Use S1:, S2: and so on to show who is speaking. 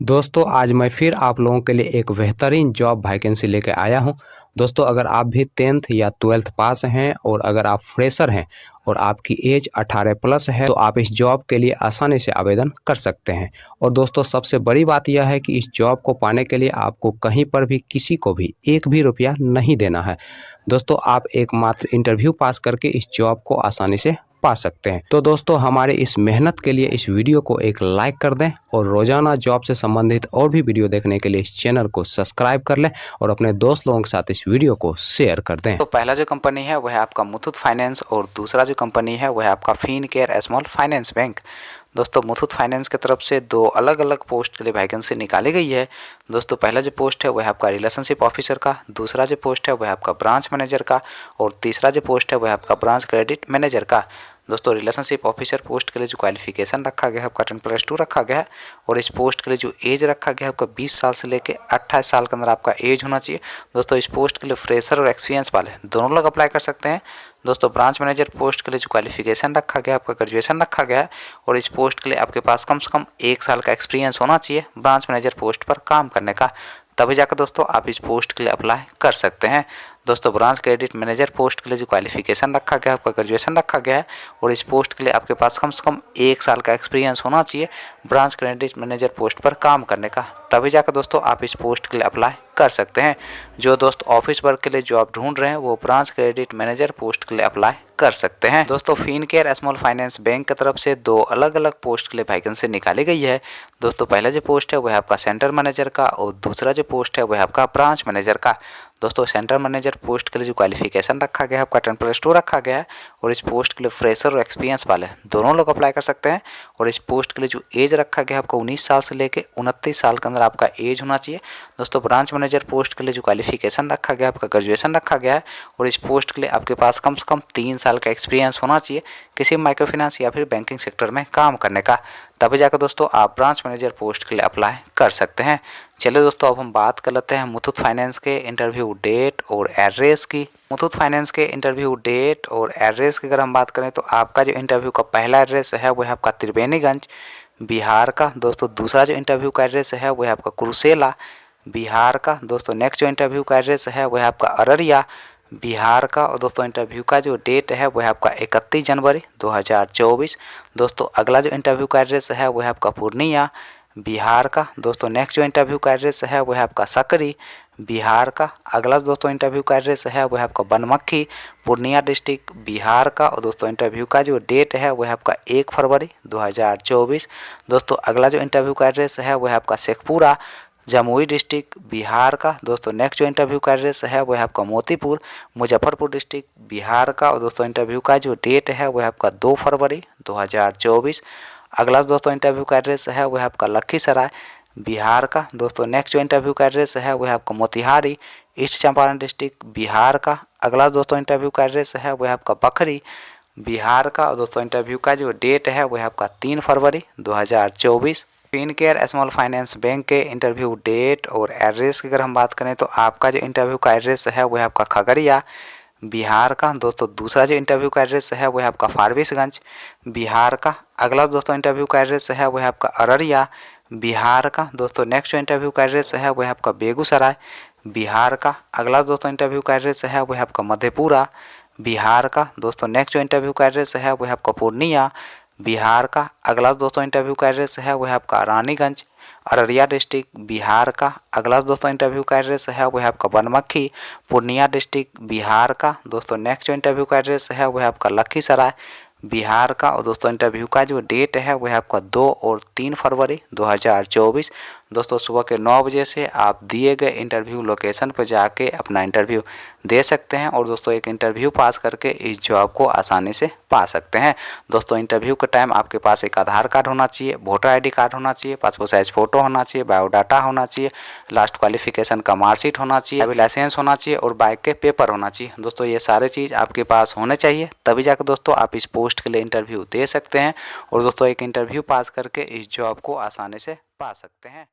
S1: दोस्तों आज मैं फिर आप लोगों के लिए एक बेहतरीन जॉब वैकेंसी लेके आया हूं। दोस्तों अगर आप भी 10th या 12th पास हैं और अगर आप फ्रेशर हैं और आपकी एज 18 प्लस है तो आप इस जॉब के लिए आसानी से आवेदन कर सकते हैं। और दोस्तों सबसे बड़ी बात यह है कि इस जॉब को पाने के लिए आपको कहीं पर भी किसी को भी एक भी रुपया नहीं देना है। दोस्तों आप एकमात्र इंटरव्यू पास करके इस जॉब को आसानी से पा सकते हैं। तो दोस्तों हमारे इस मेहनत के लिए इस वीडियो को एक लाइक कर दें और रोजाना जॉब से संबंधित और भी वीडियो देखने के लिए इस चैनल को सब्सक्राइब कर लें और अपने दोस्त लोगों के साथ इस वीडियो को शेयर कर दें।
S2: तो पहला जो कंपनी है वह है आपका मुथूट फाइनेंस और दूसरा जो कंपनी है वह है आपका फिनकेयर स्मॉल फाइनेंस बैंक। दोस्तों मुथूट फाइनेंस की तरफ से दो अलग अलग पोस्ट के लिए वैकेंसी निकाली गई है। दोस्तों पहला जो पोस्ट है वह है आपका रिलेशनशिप ऑफिसर का, दूसरा जो पोस्ट है वह है आपका ब्रांच मैनेजर का और तीसरा जो पोस्ट है वह है आपका ब्रांच क्रेडिट मैनेजर का। दोस्तों रिलेशनशिप ऑफिसर पोस्ट के लिए जो क्वालिफिकेशन रखा गया है आपका 10+2 रखा गया है और इस पोस्ट के लिए जो एज रखा गया है आपका 20 साल से लेकर 28 साल के अंदर आपका एज होना चाहिए। दोस्तों इस पोस्ट के लिए फ्रेशर और एक्सपीरियंस वाले दोनों लोग अप्लाई कर सकते हैं। दोस्तों ब्रांच मैनेजर पोस्ट के लिए जो क्वालिफिकेशन रखा गया है आपका ग्रेजुएशन रखा गया है और इस पोस्ट के लिए आपके पास कम से कम 1 साल का एक्सपीरियंस होना चाहिए ब्रांच मैनेजर पोस्ट पर काम करने का, तभी जाकर दोस्तों आप इस पोस्ट के लिए अप्लाई कर सकते हैं। दोस्तों ब्रांच क्रेडिट मैनेजर पोस्ट के लिए जो क्वालिफिकेशन रखा गया है आपका ग्रेजुएशन रखा गया है और इस पोस्ट के लिए आपके पास कम से कम 1 साल का एक्सपीरियंस होना चाहिए ब्रांच क्रेडिट मैनेजर पोस्ट पर काम करने का, तभी जाकर दोस्तों आप इस पोस्ट के लिए अप्लाई कर सकते हैं। जो दोस्त ऑफिस वर्क के लिए जॉब ढूंढ रहे हैं वो ब्रांच क्रेडिट मैनेजर पोस्ट के लिए अप्लाई कर सकते हैं। दोस्तों फिनकेयर स्मॉल फाइनेंस बैंक की तरफ से दो अलग अलग पोस्ट के लिए वैकेंसी निकाली गई है। दोस्तों पहला जो पोस्ट है वह आपका सेंटर मैनेजर का और दूसरा जो पोस्ट है वह आपका ब्रांच मैनेजर का। दोस्तों सेंटर मैनेजर पोस्ट के लिए जो क्वालिफिकेशन रखा गया है आपका 10+2 रखा गया है और इस पोस्ट के लिए फ्रेशर और एक्सपीरियंस वाले दोनों लोग अप्लाई कर सकते हैं और इस पोस्ट के लिए जो एज रखा गया है आपका 19 साल से लेकर 29 साल के अंदर आपका एज होना चाहिए। दोस्तों ब्रांच मैनेजर पोस्ट के लिए जो क्वालिफिकेशन रखा गया है आपका ग्रेजुएशन रखा गया है और इस पोस्ट के लिए आपके पास कम से कम 3 साल का एक्सपीरियंस होना चाहिए किसी माइक्रो फाइनेंस या फिर बैंकिंग सेक्टर में काम करने का, तभी जाकर दोस्तों आप ब्रांच मैनेजर पोस्ट के लिए अप्लाई कर सकते हैं। चलिए दोस्तों अब हम बात कर लेते हैं मुथूट फाइनेंस के इंटरव्यू डेट और एड्रेस की। मुथूट फाइनेंस के इंटरव्यू डेट और एड्रेस की अगर हम बात करें तो आपका जो इंटरव्यू का पहला एड्रेस है वह है आपका त्रिवेणीगंज बिहार का। दोस्तों दूसरा जो इंटरव्यू का एड्रेस है वह है आपका कुरुसेला बिहार का। दोस्तों नेक्स्ट जो इंटरव्यू का एड्रेस है वह है आपका अररिया बिहार का और दोस्तों इंटरव्यू का जो डेट है वह है आपका 31 जनवरी 2024। दोस्तों अगला जो इंटरव्यू का एड्रेस है वह है आपका पूर्णिया बिहार का। दोस्तों नेक्स्ट जो इंटरव्यू का एड्रेस है वह है आपका सकरी बिहार का। अगला दोस्तों इंटरव्यू का एड्रेस है वह है आपका बनमक्खी पूर्णिया डिस्ट्रिक्ट बिहार का और दोस्तों इंटरव्यू का जो डेट है वह है आपका 1 फरवरी 2024। दोस्तों अगला जो इंटरव्यू का एड्रेस है वह है आपका शेखपुरा जमुई डिस्ट्रिक्ट बिहार का। दोस्तों नेक्स्ट जो इंटरव्यू का एड्रेस है वह है आपका मोतीपुर मुजफ्फरपुर डिस्ट्रिक्ट बिहार का और दोस्तों इंटरव्यू का जो डेट है वह है आपका 2 फरवरी 2024। अगला दोस्तों इंटरव्यू का एड्रेस है वह है आपका लखीसराय बिहार का। दोस्तों नेक्स्ट जो इंटरव्यू का एड्रेस है वह है आपका मोतिहारी ईस्ट चंपारण डिस्ट्रिक्ट बिहार का। अगला दोस्तों इंटरव्यू का एड्रेस है वह है आपका बखरी बिहार का और दोस्तों इंटरव्यू का जो डेट है वह है आपका 3 फरवरी 2024। फिनकेयर स्मॉल फाइनेंस बैंक के इंटरव्यू डेट और एड्रेस की अगर हम बात करें तो आपका जो इंटरव्यू का एड्रेस है वह है आपका खगड़िया बिहार का। दोस्तों दूसरा जो इंटरव्यू का एड्रेस है वह है आपका फारबिसगंज बिहार का। अगला दोस्तों इंटरव्यू का एड्रेस है वह है आपका अररिया बिहार का। दोस्तों नेक्स्ट जो इंटरव्यू का एड्रेस है वह है आपका बेगूसराय बिहार का। अगला दोस्तों इंटरव्यू का एड्रेस है वह है आपका मधेपुरा बिहार का। दोस्तों नेक्स्ट जो इंटरव्यू का एड्रेस है वह है आपका पूर्णिया बिहार का। अगला दोस्तों इंटरव्यू का एड्रेस है वह है आपका रानीगंज अररिया डिस्ट्रिक्ट बिहार का। अगला दोस्तों इंटरव्यू का एड्रेस है वह है आपका बनमक्खी पूर्णिया डिस्ट्रिक्ट बिहार का। दोस्तों नेक्स्ट जो इंटरव्यू का एड्रेस है वह है आपका लखीसराय बिहार का और दोस्तों इंटरव्यू का जो डेट है वह है आपका 2 और 3 फरवरी 2024। दोस्तों सुबह के 9 बजे से आप दिए गए इंटरव्यू लोकेशन पर जाके अपना इंटरव्यू दे सकते हैं और दोस्तों एक इंटरव्यू पास करके इस जॉब को आसानी से पा सकते हैं। दोस्तों इंटरव्यू के टाइम आपके पास एक आधार कार्ड होना चाहिए, वोटर आईडी कार्ड होना चाहिए, पासपोर्ट साइज फ़ोटो होना चाहिए, बायोडाटा होना चाहिए, लास्ट क्वालिफिकेशन का मार्कशीट होना चाहिए, ड्राइविंग लाइसेंस होना चाहिए और बाइक के पेपर होना चाहिए। दोस्तों ये सारे चीज़ आपके पास होने चाहिए, तभी जाकर दोस्तों आप इस पोस्ट के लिए इंटरव्यू दे सकते हैं और दोस्तों एक इंटरव्यू पास करके इस जॉब को आसानी से पा सकते हैं।